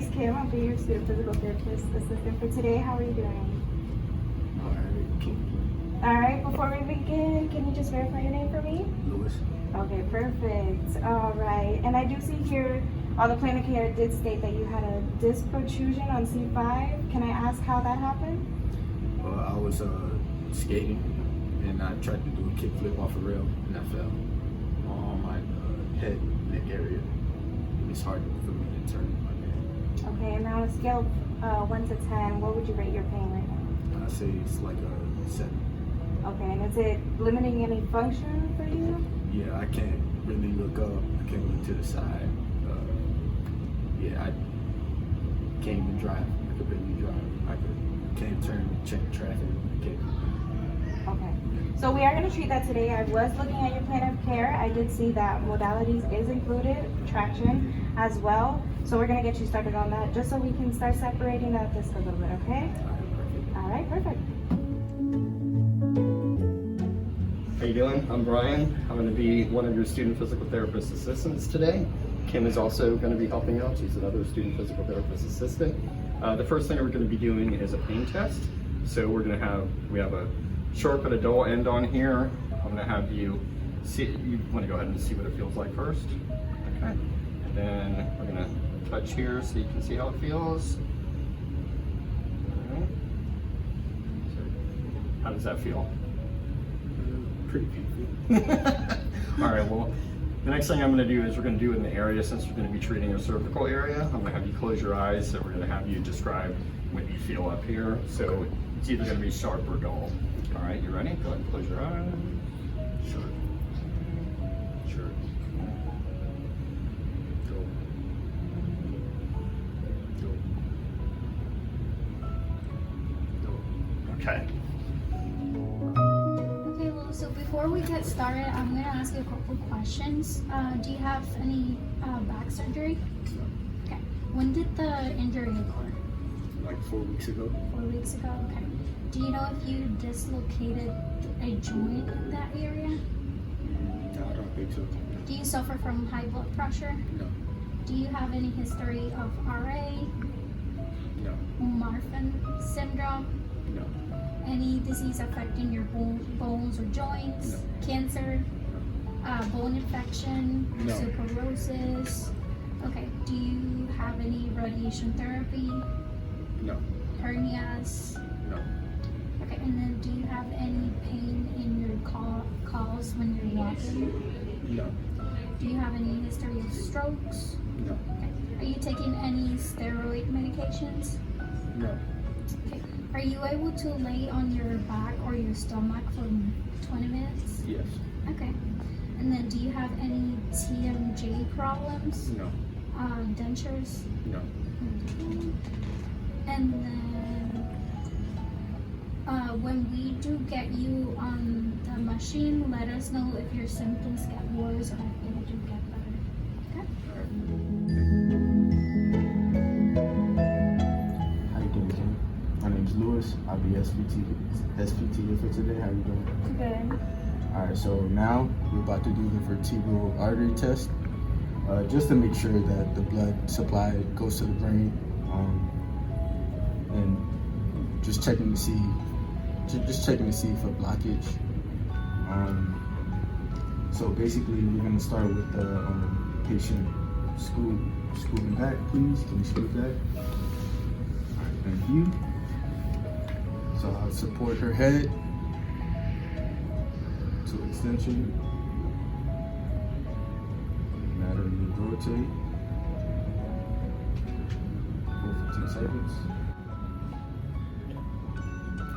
name's Kim. I'll be your student physical therapist assistant for today. How are you doing? All right, before we begin, can you just verify your name for me? Lewis. Okay, perfect. All right, and I do see here on the plan of care it did state that you had a disc protrusion on C5. Can I ask how that happened? I was skating and I tried to do a kickflip off a rail and I fell on my head, neck area. It's hard for me to turn my neck. Okay, and on a scale of 1 to 10, what would you rate your pain right now? I say it's like a 7. Okay, and is it limiting any function for you? Yeah, I can't really look up. I can't look to the side. I can't even drive. I could barely drive. I can't turn, check traffic. I can't. Okay, so we are going to treat that today. I was looking at your plan of care. I did see that modalities is included, traction as well. So we're going to get you started on that just so we can start separating that disc a little bit, okay? All right, perfect. How you doing? I'm Brian. I'm going to be one of your student physical therapist assistants today. Kim is also going to be helping out. She's another student physical therapist assistant. The first thing we're going to be doing is a pain test. So we have a sharp and a dull end on here. I'm going to have you see. You want to go ahead and see what it feels like first. Okay. And then we're going to touch here so you can see how it feels. All right. So, how does that feel? Pretty painful. All right, well, the next thing I'm going to do is we're going to do it in the area since we're going to be treating your cervical area. I'm going to have you close your eyes, so we're going to have you describe what you feel up here. So it's either going to be sharp or dull. All right, you ready? Go ahead and close your eyes. Sure. Okay. So before we get started, I'm going to ask you a couple questions. Do you have any back surgery? No. Okay. When did the injury occur? Like 4 weeks ago. 4 weeks ago? Okay. Do you know if you dislocated a joint in that area? No, I don't think so. Do you suffer from high blood pressure? No. Do you have any history of RA? No. Marfan syndrome? No. Any disease affecting your bones or joints? No. Cancer? Bone infection? No. Osteoporosis? Okay. Do you have any radiation therapy? No. Hernias? No. Okay. And then do you have any pain in your calves when you're walking? No. Do you have any history of strokes? No. Okay. Are you taking any steroid medications? No. Okay. Are you able to lay on your back or your stomach for 20 minutes? Yes. Okay. And then do you have any TMJ problems? No. Dentures? No. And then when we do get you on the machine, let us know if your symptoms get worse or if they do get better. Okay? How you doing, Kim? My name's Lewis. I'll be SPT here for today. How you doing? Good. All right, so now we're about to do the vertebral artery test, just to make sure that the blood supply goes to the brain, and just checking to see for blockage. So basically, we're gonna start with the patient scooting back, please. Can you scoot back? All right, thank you. So I'll support her head to extension. Laterally rotate for 15 seconds.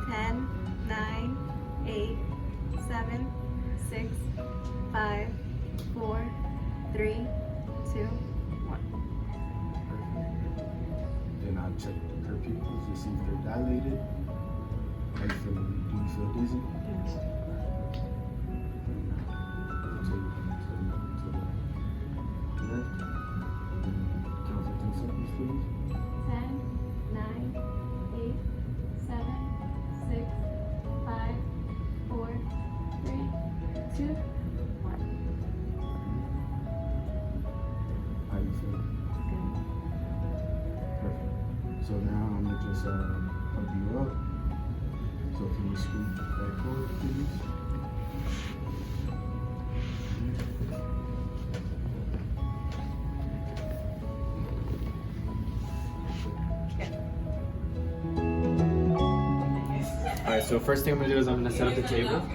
10, 9, 8, 7, 6, 5, 4, 3, 2, 1. Then I'll check her pupils to see if they're dilated. Do you feel dizzy? Yes. Count 15 seconds, please. 10, 9, 8, 7, 6, 5, 4, 3, 2, 1. How you feel? Good. just pump you up. So can you scoot back forward, please? Alright, so first thing I'm going to do is I'm going to set up the table. I'm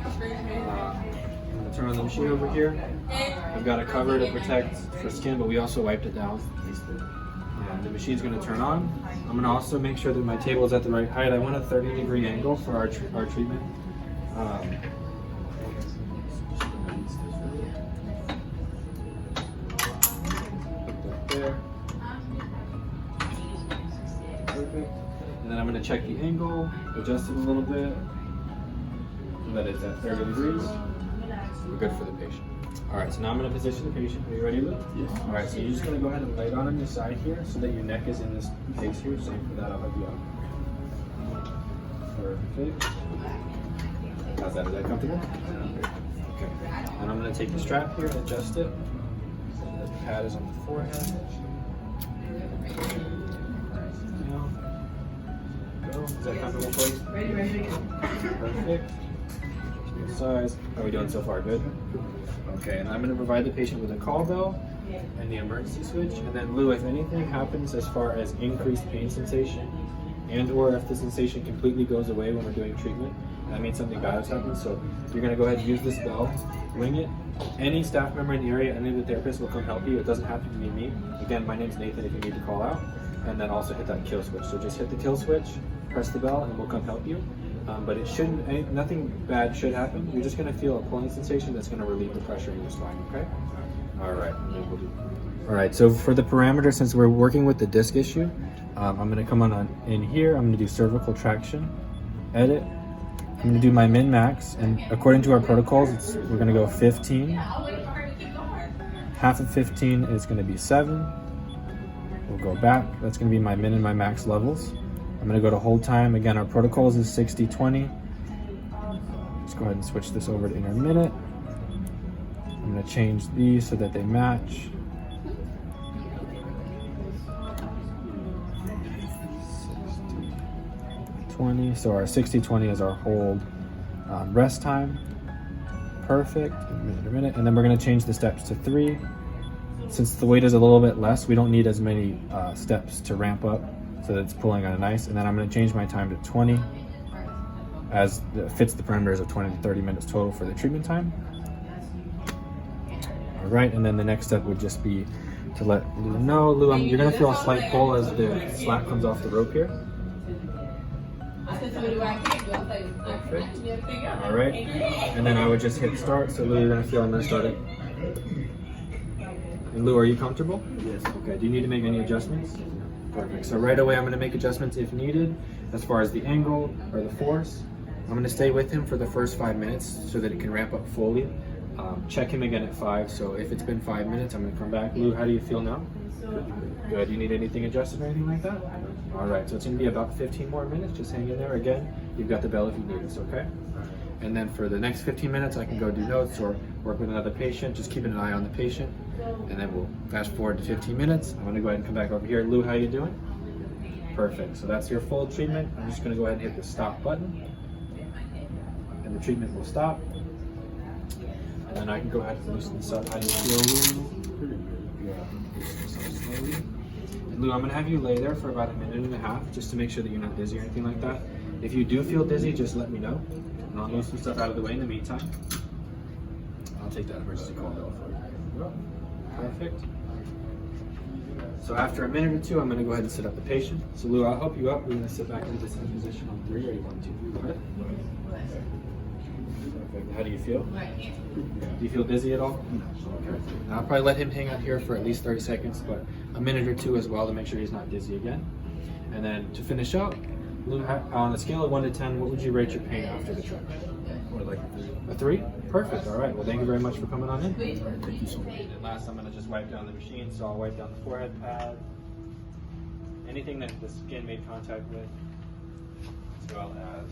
going to turn on the machine over here. I've got a cover to protect for skin, but we also wiped it down. And the machine's going to turn on. I'm going to also make sure that my table is at the right height. I want a 30-degree angle for our treatment. There. Perfect. And then I'm going to check the angle, adjust it a little bit, so that it's at 30 degrees. We're good for the patient. All right, so now I'm going to position the patient. Are you ready, Lou? Yes. All right, so you're just going to go ahead and lay it on your side here so that your neck is in this place here. Same for that, I'll help you out. Perfect. How's that? Is that comfortable? Okay. And I'm going to take the strap here and adjust it so that the pad is on the forehead. Is that comfortable for you? Perfect. Good size. How are we doing so far? Good? Okay, and I'm going to provide the patient with a call bell and the emergency switch. And then Lou, if anything happens as far as increased pain sensation and or if the sensation completely goes away when we're doing treatment, that means something bad has happened. So you're going to go ahead and use this bell, ring it. Any staff member in the area, any of the therapists will come help you. It doesn't have to be me. Again, my name's Nathan if you need to call out. And then also hit that kill switch. So just hit the kill switch, press the bell, and we'll come help you. But it shouldn't, nothing bad should happen. You're just gonna feel a pulling sensation that's gonna relieve the pressure in your spine, okay? All right, all right, so for the parameter, since we're working with the disc issue, I'm gonna come on in here, I'm gonna do cervical traction, edit. I'm gonna do my min-max, and according to our protocols, we're gonna go 15. Half of 15 is gonna be 7. We'll go back, that's gonna be my min and my max levels. I'm gonna go to hold time. Again, our protocols is 60-20. Let's go ahead and switch this over to intermittent. I'm gonna change these so that they match. 60-20, so our 60-20 is our hold rest time. Perfect, intermittent. And then we're gonna change the steps to 3. Since the weight is a little bit less, we don't need as many steps to ramp up so that it's pulling on ice. And then I'm going to change my time to 20 as it fits the parameters of 20 to 30 minutes total for the treatment time. All right, and then the next step would just be to let Lou know. Lou, you're going to feel a slight pull as the slack comes off the rope here. Perfect. All right, and then I would just hit start. So Lou, you're going to feel I'm going to start it. And Lou, are you comfortable? Yes. Okay, do you need to make any adjustments? Perfect. So right away I'm going to make adjustments if needed as far as the angle or the force. I'm going to stay with him for the first 5 minutes so that it can ramp up fully. Check him again at 5. So if it's been 5 minutes, I'm going to come back. Lou, how do you feel now? Good. Do you need anything adjusted or anything like that? All right, so it's going to be about 15 more minutes. Just hang in there. Again, you've got the bell if you need this, okay? And then for the next 15 minutes, I can go do notes or work with another patient. Just keeping an eye on the patient. And then we'll fast forward to 15 minutes. I'm gonna go ahead and come back over here. Lou, how you doing? Perfect, so that's your full treatment. I'm just gonna go ahead and hit the stop button. And the treatment will stop. And then I can go ahead and loosen this up. How do you feel, Lou? Pretty good. Yeah, loosen this up slowly. And Lou, I'm gonna have you lay there for about 1.5 minutes just to make sure that you're not dizzy or anything like that. If you do feel dizzy, just let me know. And I'll move some stuff out of the way in the meantime. I'll take that emergency call though for you. Perfect. So after 1 minute or 2, I'm going to go ahead and sit up the patient. So Lou, I'll help you up. We're going to sit back into the same position on 3. Ready? 1, 2, 3. Go ahead. Perfect. How do you feel? Do you feel dizzy at all? Okay. Now I'll probably let him hang out here for at least 30 seconds, but 1 minute or 2 as well to make sure he's not dizzy again. And then to finish up, Lou, on a scale of 1 to 10, what would you rate your pain after the traction? Or like a 3? Perfect. All right. Well, thank you very much for coming on in. Thank you so much. And last, I'm going to just wipe down the machine. So I'll wipe down the forehead pad, anything that the skin made contact with, as well as